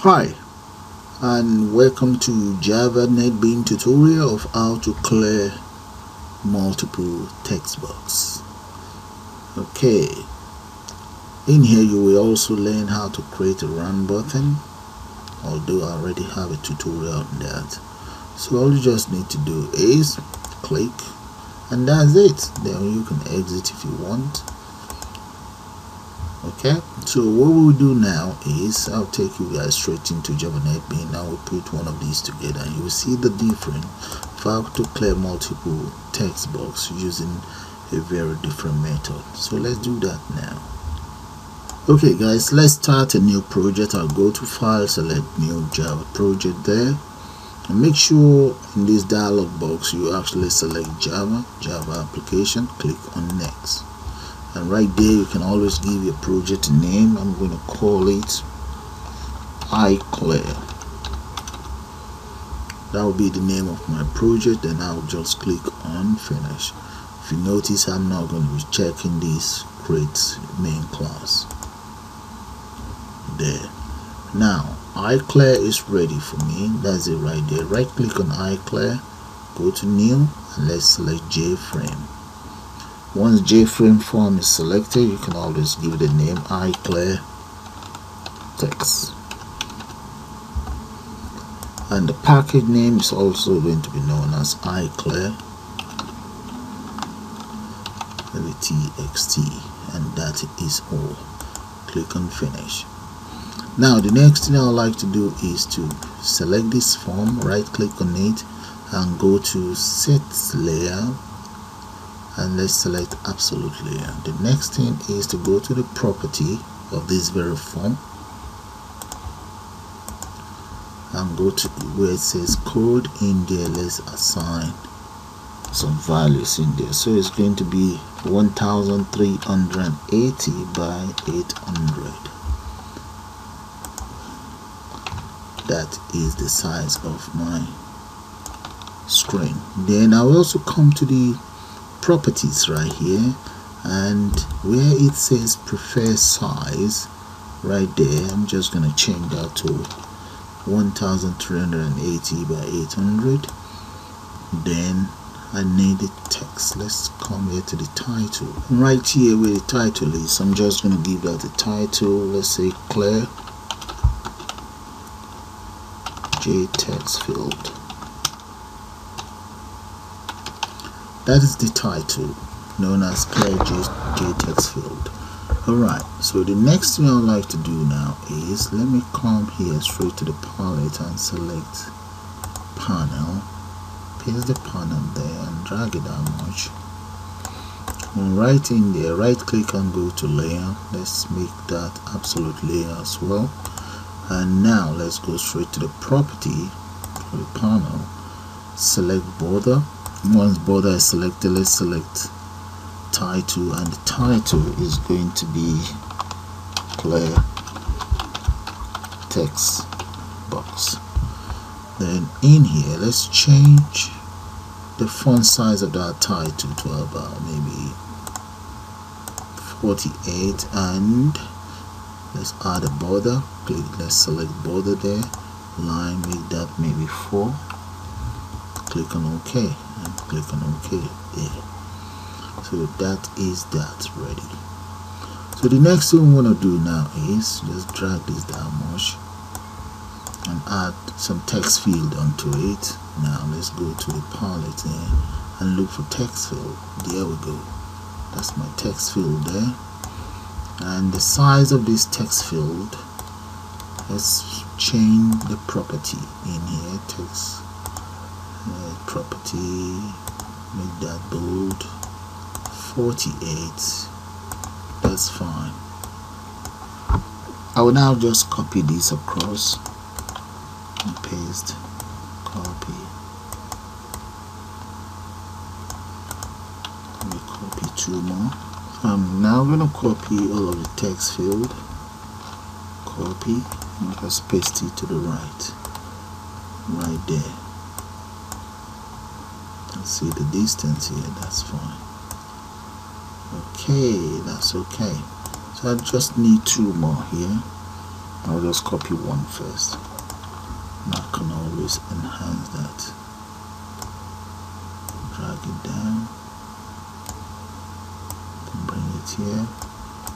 Hi and welcome to Java NetBeans tutorial of how to clear multiple text box. Okay, in here you will also learn how to create a run button, although I already have a tutorial on that. So all you just need to do is click and that's it. Then you can exit if you want. Okay, so what we'll do now is I'll take you guys straight into Java NetBeans. Now we'll put one of these together and you will see the difference of how to clear multiple text box using a very different method. So let's do that now. Okay guys, let's start a new project. I'll go to file, select new Java project there, and make sure in this dialog box you actually select Java application, click on next. And right there you can always give your project a name. I'm going to call it iClear. That will be the name of my project. Then I'll just click on finish. If you notice, I'm not going to be checking this create main class there. Now iClear is ready for me. That's it right there. Right click on iClear, go to new, and let's select JFrame. Once JFrame form is selected, you can always give the name iClear text, and the package name is also going to be known as iClear TXT, and that is all. Click on finish. Now the next thing I would like to do is to select this form, right click on it and go to set layer, and let's select absolute layer. The next thing is to go to the property of this very form and go to where it says code. In there, let's assign some values in there. So it's going to be 1380 by 800. That is the size of my screen. Then I will also come to the properties right here, and where it says preferred size right there, I'm just going to change that to 1380 by 800. Then I need the text. Let's come here to the title, and right here where the title is, I'm just going to give that a title. Let's say Clear JTextField. That is the title, known as Clear JTextField. Alright, so the next thing I would like to do now is, let me come here straight to the palette and select panel, paste the panel there and drag it that much. And right in there, right click and go to layer. Let's make that absolute layer as well. And now let's go straight to the property for the panel, select border. Once border is selected, let's select title, and the title is going to be Clear Text Box. Then in here, let's change the font size of that title to about maybe 48, and let's add a border. Click, let's select border there, line, make that maybe 4. Click on OK and click on OK there. So that is that ready. So the next thing we want to do now is just drag this down much and add some text field onto it. Now let's go to the palette there and look for text field. There we go. That's my text field there. And the size of this text field, let's change the property in here. Text property, make that bold, 48. That's fine. I will now just copy this across and paste, copy. Let me copy 2 more. I'm now going to copy all of the text field, copy, and just paste it to the right there. See the distance here, that's fine. Okay, that's okay. So I just need 2 more here. I'll just copy one first, and I can always enhance that. Drag it down, then bring it here.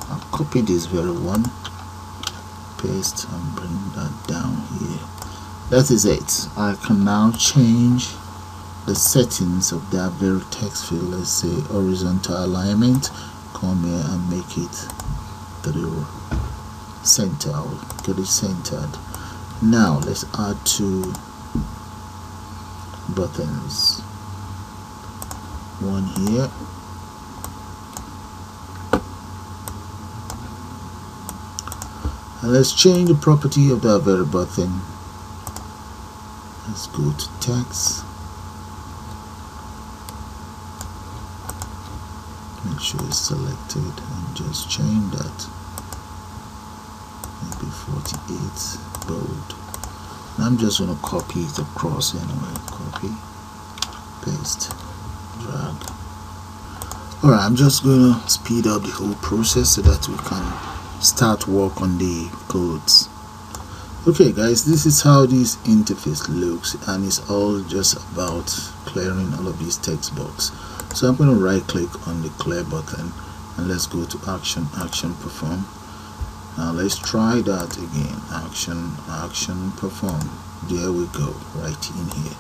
I'll copy this very one, paste, and bring that down here. That is it. I can now change the settings of that very text field. Let's say horizontal alignment. Come here and make it to the center. I'll get it centered. Now let's add two buttons. One here. And let's change the property of that very button. Let's go to text. Make sure it's selected and just change that. Maybe 48 bold. And I'm just going to copy it across anyway. Copy, paste, drag. Alright, I'm just going to speed up the whole process so that we can start work on the codes. Okay guys, this is how this interface looks, and it's all just about clearing all of these text box. So I'm going to right click on the clear button and let's go to action, perform. Now let's try that again. Action, perform. There we go, right in here.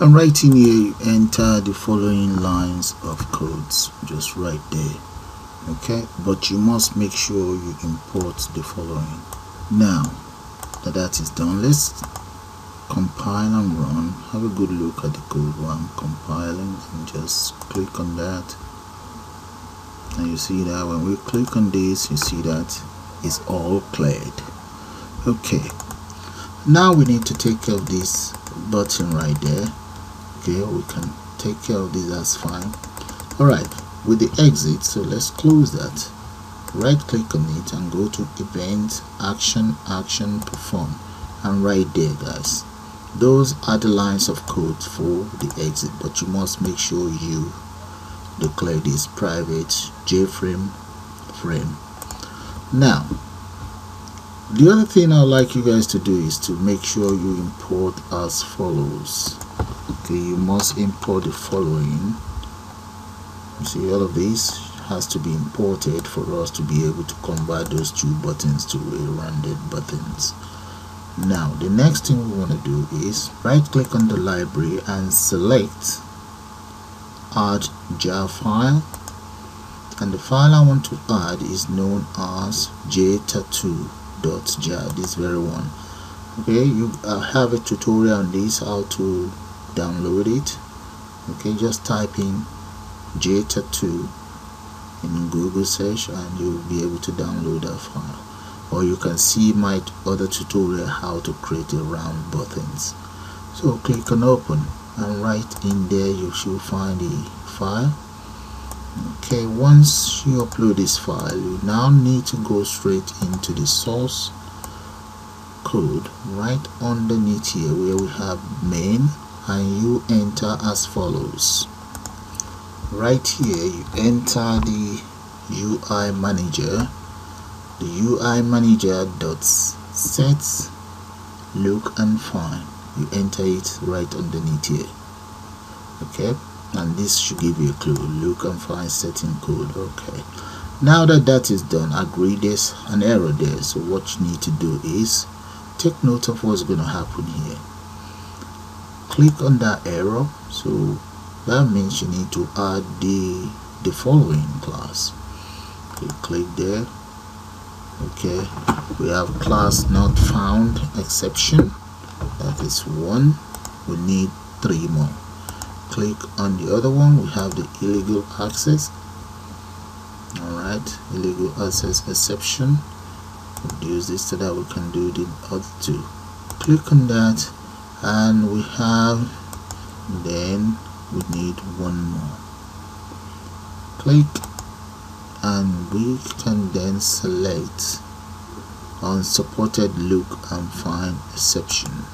And right in here you enter the following lines of codes, just right there. Okay, but you must make sure you import the following. Now that is done, let's compile and run. Have a good look at the code while I'm compiling, and just click on that, and you see that when we click on this, you see that it's all cleared. Okay, now we need to take care of this button right there. Okay, we can take care of this, that's fine. Alright, with the exit, so let's close that. Right click on it and go to event, action, perform, and right there guys, those are the lines of code for the exit, but you must make sure you declare this private JFrame frame. Now the other thing I'd like you guys to do is to make sure you import as follows. Okay, you must import the following. You see, all of these has to be imported for us to be able to convert those two buttons to a rounded buttons. Now the next thing we want to do is right click on the library and select add jar file, and the file I want to add is known as jtattoo.jar, this very one. Okay, you have a tutorial on this, how to download it. Okay, just type in jtattoo in Google search and you'll be able to download that file, or you can see my other tutorial how to create a round buttons. So click on open, and right in there you should find the file. Okay, once you upload this file, you now need to go straight into the source code right underneath here where we have main, and you enter as follows. Right here you enter the UI manager, the UI manager dot set look and find. You enter it right underneath here. Okay, and this should give you a clue, look and find setting code. Okay, now that is done, agree there's an error there, so what you need to do is take note of what's going to happen here. Click on that error, so that means you need to add the following class. Okay, click there. Okay, we have class not found exception, that is one. We need 3 more. Click on the other one, we have the illegal access. Alright, illegal access exception. Reduce this so that we can do the other 2. Click on that, and we have, then we need 1 more. Click, and we can then select unsupported look and find exception.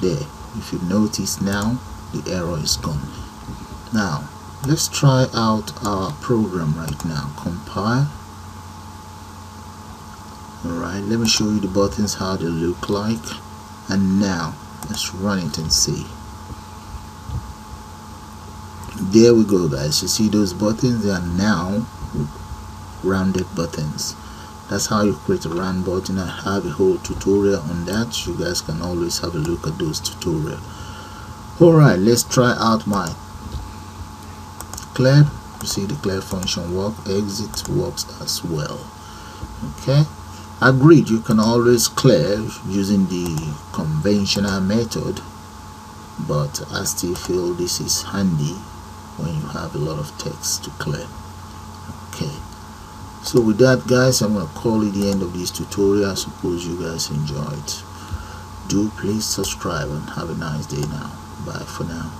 There, if you notice now the error is gone. Now let's try out our program right now. Compile Alright, let me show you the buttons, how they look like. And now let's run it and see. There we go, guys. You see those buttons? They are now rounded buttons. That's how you create a round button. I have a whole tutorial on that. You guys can always have a look at those tutorials. Alright, let's try out my clear. You see the clear function work. Exit works as well. Okay, agreed. You can always clear using the conventional method, but I still feel this is handy when you have a lot of text to clear. Okay, so with that, guys, I'm going to call it the end of this tutorial. I suppose you guys enjoyed. Do please subscribe and have a nice day now. Bye for now.